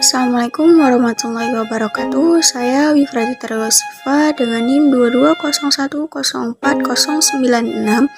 Assalamualaikum warahmatullahi wabarakatuh. Saya Wifrati Terwasifa dengan NIM 2201040096.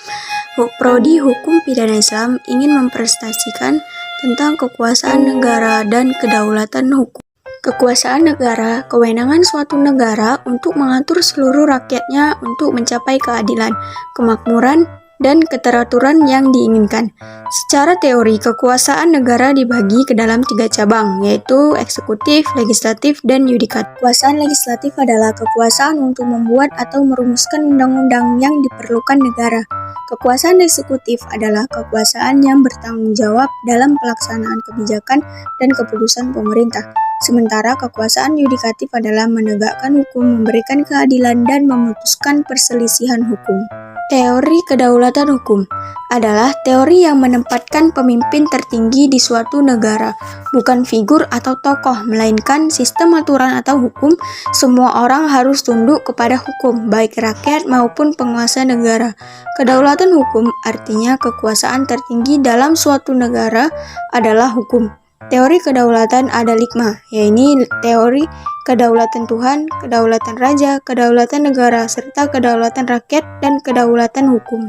Prodi Hukum Pidana Islam ingin mempresentasikan tentang kekuasaan negara dan kedaulatan hukum. Kekuasaan negara, kewenangan suatu negara untuk mengatur seluruh rakyatnya untuk mencapai keadilan, kemakmuran, dan keteraturan yang diinginkan. Secara teori, kekuasaan negara dibagi ke dalam 3 cabang, yaitu eksekutif, legislatif, dan yudikatif. Kekuasaan legislatif adalah kekuasaan untuk membuat atau merumuskan undang-undang yang diperlukan negara. Kekuasaan eksekutif adalah kekuasaan yang bertanggung jawab dalam pelaksanaan kebijakan dan keputusan pemerintah. Sementara kekuasaan yudikatif adalah menegakkan hukum, memberikan keadilan, dan memutuskan perselisihan hukum. Teori kedaulatan hukum adalah teori yang menempatkan pemimpin tertinggi di suatu negara, bukan figur atau tokoh, melainkan sistem aturan atau hukum. Semua orang harus tunduk kepada hukum, baik rakyat maupun penguasa negara. Kedaulatan hukum artinya kekuasaan tertinggi dalam suatu negara adalah hukum. Teori kedaulatan ada 5, yaitu teori kedaulatan Tuhan, kedaulatan raja, kedaulatan negara, serta kedaulatan rakyat, dan kedaulatan hukum.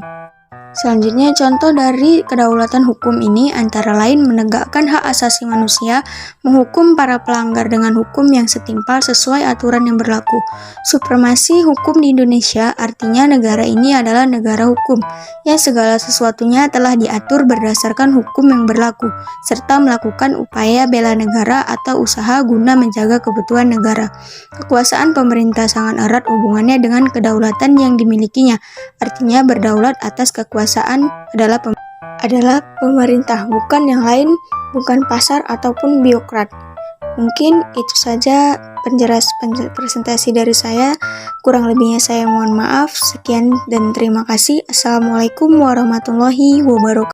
Selanjutnya, contoh dari kedaulatan hukum ini antara lain menegakkan hak asasi manusia, menghukum para pelanggar dengan hukum yang setimpal sesuai aturan yang berlaku. Supremasi hukum di Indonesia artinya negara ini adalah negara hukum, yang segala sesuatunya telah diatur berdasarkan hukum yang berlaku, serta melakukan upaya bela negara atau usaha guna menjaga kebutuhan negara. Kekuasaan pemerintah sangat erat hubungannya dengan kedaulatan yang dimilikinya, artinya berdaulat atas kekuasaan adalah pemerintah, bukan yang lain, bukan pasar ataupun birokrat. Mungkin itu saja presentasi dari saya. Kurang lebihnya saya mohon maaf. Sekian dan terima kasih. Assalamualaikum warahmatullahi wabarakatuh.